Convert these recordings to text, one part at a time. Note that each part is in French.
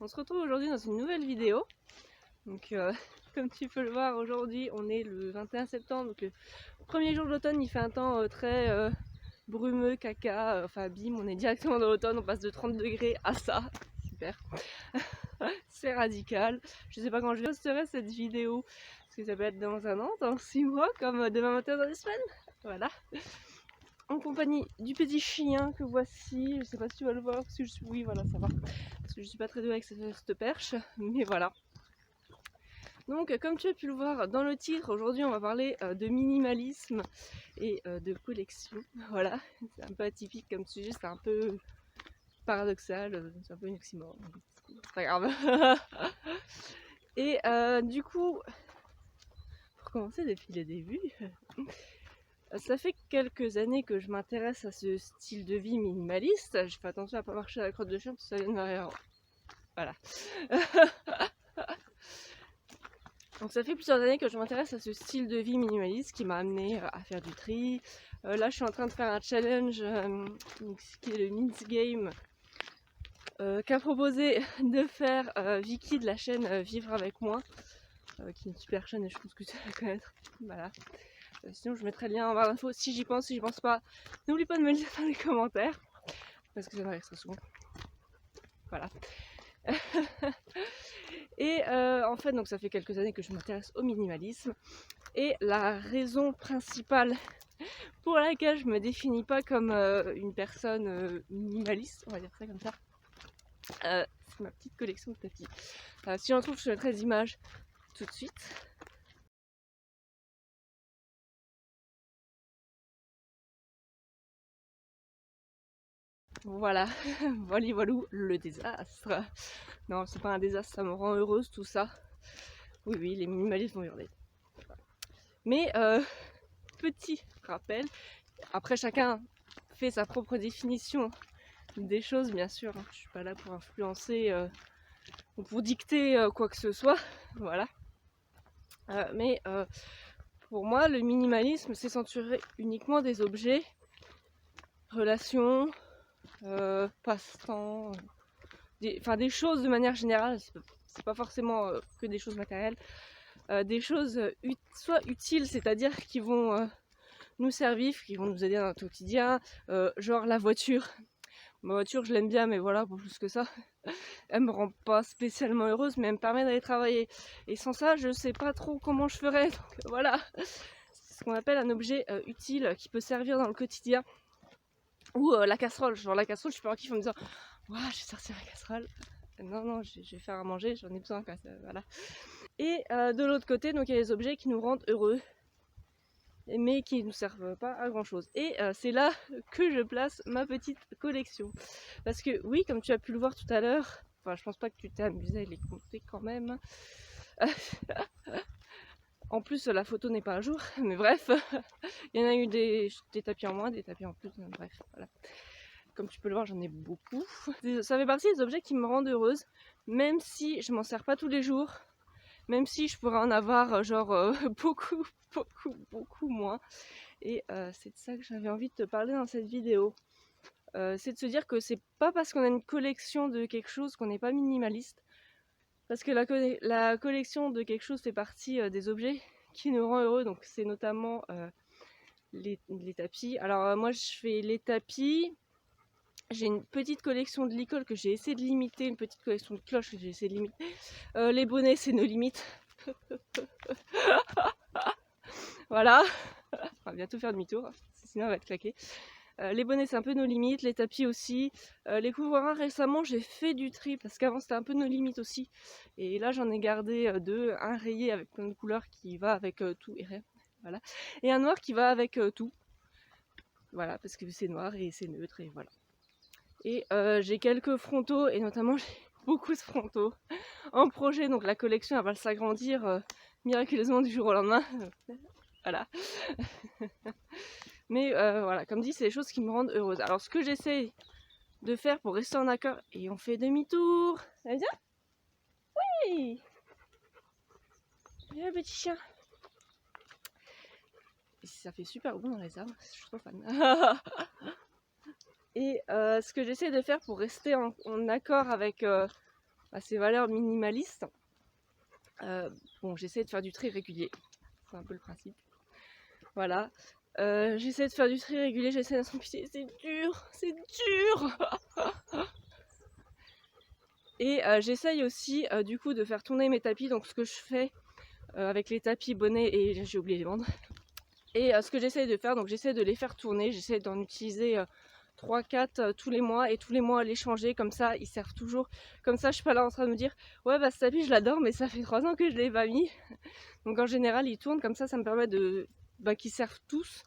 On se retrouve aujourd'hui dans une nouvelle vidéo. Donc comme tu peux le voir, aujourd'hui on est le 21 septembre, donc le premier jour de l'automne. Il fait un temps très brumeux, caca, enfin bim, on est directement dans l'automne, on passe de 30 degrés à ça, super. C'est radical. Je sais pas quand je posterai cette vidéo, parce que ça peut être dans un an, dans 6 mois, comme demain matin dans 2 semaines. Voilà. En compagnie du petit chien que voici. Je sais pas si tu vas le voir, parce que je suis... Oui, voilà, ça va. Parce que je suis pas très douée avec cette perche, mais voilà. Donc, comme tu as pu le voir dans le titre, aujourd'hui on va parler de minimalisme et de collection. Voilà, c'est un peu atypique comme sujet, c'est un peu paradoxal, c'est un peu une oxymore. C'est pas grave. Et du coup, pour commencer depuis le début, ça fait quelques années que je m'intéresse à ce style de vie minimaliste. Je fais attention à pas marcher à la crotte de chien parce que ça vient derrière. Voilà. Donc ça fait plusieurs années que je m'intéresse à ce style de vie minimaliste qui m'a amené à faire du tri. Là je suis en train de faire un challenge qui est le Mince Game qu'a proposé de faire Vicky de la chaîne Vivre avec moi, qui est une super chaîne et je pense que tu vas la connaître. Voilà. Sinon je mettrai le lien en barre d'infos si j'y pense, si j'y pense pas. N'oublie pas de me le dire dans les commentaires parce que ça m'arrive très souvent. Voilà. Et en fait, donc ça fait quelques années que je m'intéresse au minimalisme. Et la raison principale pour laquelle je me définis pas comme une personne minimaliste, on va dire ça comme ça, c'est ma petite collection de tapis. Si j'en trouve, je te mettrai des images tout de suite. Voilà, voilà, le désastre. Non, c'est pas un désastre, ça me rend heureuse tout ça. Oui, oui, les minimalistes vont hurler. Mais petit rappel, après chacun fait sa propre définition des choses, bien sûr. Je suis pas là pour influencer ou pour dicter quoi que ce soit, voilà. Mais pour moi, le minimalisme, c'est censurer uniquement des objets, relations, passe-temps, des choses de manière générale. C'est pas forcément que des choses matérielles. Des choses soit utiles, c'est-à-dire qui vont nous servir, qui vont nous aider dans notre quotidien, genre la voiture. Ma voiture, je l'aime bien, mais voilà, pas plus que ça. Elle me rend pas spécialement heureuse, mais elle me permet d'aller travailler. Et sans ça, je sais pas trop comment je ferais. Donc voilà, c'est ce qu'on appelle un objet utile qui peut servir dans le quotidien. Ou la casserole. Genre la casserole, je suis pas en kiff en me disant, waouh, je vais sortir la casserole. Non, non, je vais faire à manger, j'en ai besoin, quoi. Voilà. Et de l'autre côté, donc il y a les objets qui nous rendent heureux, mais qui ne nous servent pas à grand chose. Et c'est là que je place ma petite collection. Parce que oui, comme tu as pu le voir tout à l'heure, enfin je pense pas que tu t'es amusé à les compter quand même. En plus la photo n'est pas à jour, mais bref, il y en a eu des tapis en moins, des tapis en plus, bref, voilà. Comme tu peux le voir, j'en ai beaucoup. Ça fait partie des objets qui me rendent heureuse, même si je m'en sers pas tous les jours, même si je pourrais en avoir genre beaucoup moins. Et c'est de ça que j'avais envie de te parler dans cette vidéo. C'est de se dire que c'est pas parce qu'on a une collection de quelque chose qu'on n'est pas minimaliste. Parce que la collection de quelque chose fait partie des objets qui nous rend heureux. Donc c'est notamment les tapis. Alors moi je fais les tapis. J'ai une petite collection de licol que j'ai essayé de limiter. Une petite collection de cloches que j'ai essayé de limiter. Les bonnets c'est nos limites. Voilà. On va bientôt faire demi-tour. Sinon on va être claqué. Les bonnets c'est un peu nos limites, les tapis aussi. Les couvreurs récemment j'ai fait du tri parce qu'avant c'était un peu nos limites aussi. Et là j'en ai gardé deux, un rayé avec plein de couleurs qui va avec tout et rien. Voilà. Et un noir qui va avec tout. Voilà, parce que c'est noir et c'est neutre et voilà. Et j'ai quelques frontaux et notamment j'ai beaucoup de frontaux en projet. Donc la collection elle va s'agrandir miraculeusement du jour au lendemain. Voilà. Mais voilà, comme dit, c'est des choses qui me rendent heureuse. Alors ce que j'essaie de faire pour rester en accord, et on fait demi-tour. Ça va bien ? Oui. Le petit chien. Et ça fait super bon dans les arbres, je suis trop fan. Et ce que j'essaie de faire pour rester en accord avec à ces valeurs minimalistes. Bon, j'essaie de faire du tri régulier, c'est un peu le principe. Voilà. J'essaie de faire du tri régulier, j'essaie d'être en pitié, c'est dur, c'est dur. Et j'essaye aussi du coup de faire tourner mes tapis, donc ce que je fais avec les tapis, bonnets et j'ai oublié les bandes. Et ce que j'essaye de faire, donc j'essaie de les faire tourner, j'essaie d'en utiliser 3-4 tous les mois et tous les mois les changer, comme ça ils servent toujours. Comme ça je suis pas là en train de me dire ouais bah ce tapis je l'adore mais ça fait 3 ans que je l'ai pas mis. Donc en général ils tournent comme ça me permet de qu'ils servent tous.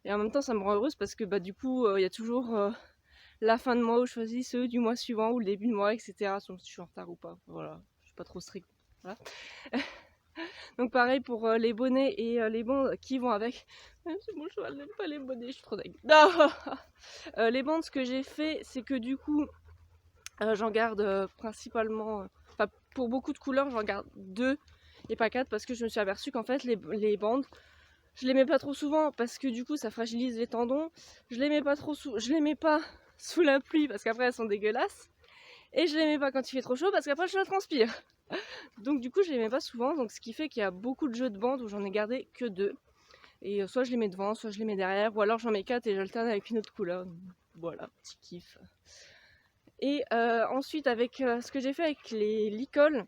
Et en même temps ça me rend heureuse parce que du coup il y a toujours la fin de mois où je choisis ceux du mois suivant ou le début de mois, etc. Donc si je suis en retard ou pas, voilà, je suis pas trop stricte. Voilà. Donc pareil pour les bonnets et les bandes qui vont avec. C'est mon cheval, n'aime pas les bonnets, je suis trop dingue. Les bandes, ce que j'ai fait, c'est que du coup, j'en garde principalement, pour beaucoup de couleurs, j'en garde 2 et pas 4 parce que je me suis aperçue qu'en fait les bandes, je les mets pas trop souvent parce que du coup ça fragilise les tendons. Je les mets pas sous la pluie parce qu'après elles sont dégueulasses. Et je les mets pas quand il fait trop chaud parce qu'après je la transpire. Donc du coup je les mets pas souvent, donc ce qui fait qu'il y a beaucoup de jeux de bandes où j'en ai gardé que 2. Et soit je les mets devant, soit je les mets derrière, ou alors j'en mets 4 et j'alterne avec une autre couleur. Voilà, petit kiff. Et ensuite avec ce que j'ai fait avec les licoles,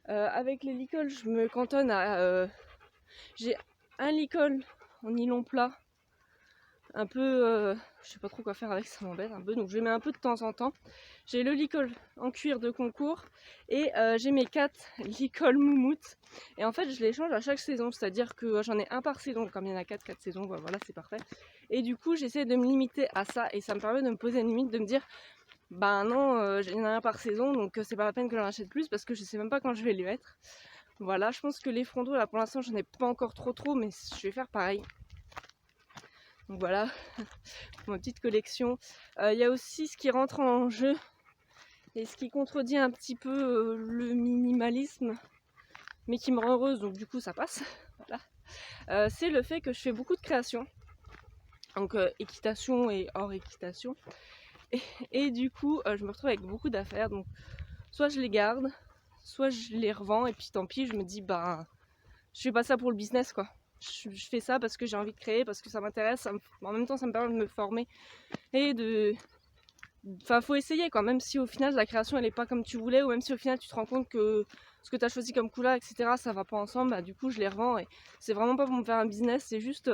je me cantonne à... j'ai un licol en nylon plat, un peu... je sais pas trop quoi faire avec, ça m'embête un peu, donc je les mets un peu de temps en temps. J'ai le licol en cuir de concours et j'ai mes 4 licoles moumoutes. Et en fait je les change à chaque saison, c'est-à-dire que j'en ai un par saison, comme il y en a 4 saisons, voilà c'est parfait. Et du coup j'essaie de me limiter à ça et ça me permet de me poser une limite, de me dire bah non, j'en ai un par saison donc c'est pas la peine que j'en achète plus parce que je sais même pas quand je vais les mettre. Voilà, je pense que les frondeaux là pour l'instant j'en ai pas encore trop mais je vais faire pareil. Donc voilà, ma petite collection. Il y a aussi ce qui rentre en jeu et ce qui contredit un petit peu le minimalisme, mais qui me rend heureuse, donc du coup ça passe. Voilà. C'est le fait que je fais beaucoup de création, donc équitation et hors équitation. Et du coup, je me retrouve avec beaucoup d'affaires, donc soit je les garde, soit je les revends, et puis tant pis, je me dis, je fais pas ça pour le business, quoi. Je fais ça parce que j'ai envie de créer, parce que ça m'intéresse, en même temps ça me permet de me former et Enfin, faut essayer quoi, même si au final la création elle est pas comme tu voulais, ou même si au final tu te rends compte que ce que tu as choisi comme couleur, etc., ça va pas ensemble, du coup je les revends et c'est vraiment pas pour me faire un business, c'est juste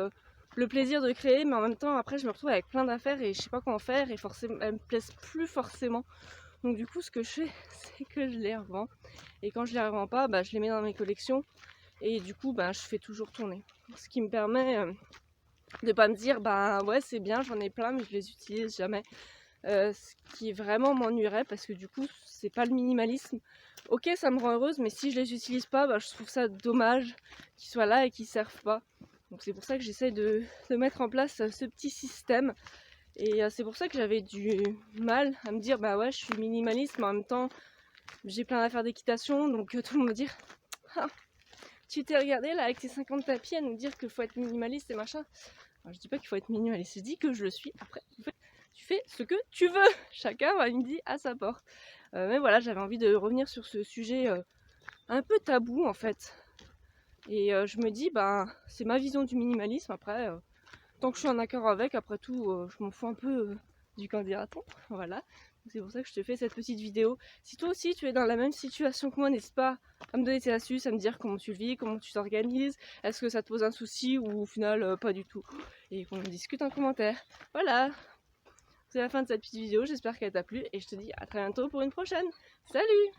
le plaisir de créer, mais en même temps après je me retrouve avec plein d'affaires et je sais pas quoi en faire et forcément elles me plaisent plus forcément. Donc du coup ce que je fais c'est que je les revends et quand je les revends pas, je les mets dans mes collections et du coup je fais toujours tourner. Ce qui me permet de pas me dire ouais c'est bien, j'en ai plein mais je les utilise jamais. Ce qui vraiment m'ennuierait parce que du coup c'est pas le minimalisme. Ok ça me rend heureuse mais si je les utilise pas je trouve ça dommage qu'ils soient là et qu'ils servent pas. Donc c'est pour ça que j'essaie de mettre en place ce petit système et c'est pour ça que j'avais du mal à me dire ouais je suis minimaliste mais en même temps j'ai plein d'affaires d'équitation donc tout le monde me dit ah, tu t'es regardé là avec tes 50 tapis à nous dire qu'il faut être minimaliste et machin. Alors, je dis pas qu'il faut être minimaliste, je dis que je le suis. Après tu fais ce que tu veux, chacun va midi à sa porte. Mais voilà, j'avais envie de revenir sur ce sujet un peu tabou en fait. Et je me dis, c'est ma vision du minimalisme. Après, tant que je suis en accord avec, après tout, je m'en fous un peu du qu'en dira-t-on. Voilà. C'est pour ça que je te fais cette petite vidéo. Si toi aussi tu es dans la même situation que moi, n'hésite pas à me donner tes astuces, à me dire comment tu le vis, comment tu t'organises, est-ce que ça te pose un souci ou au final pas du tout. Et qu'on en discute en commentaire. Voilà. C'est la fin de cette petite vidéo, j'espère qu'elle t'a plu et je te dis à très bientôt pour une prochaine. Salut!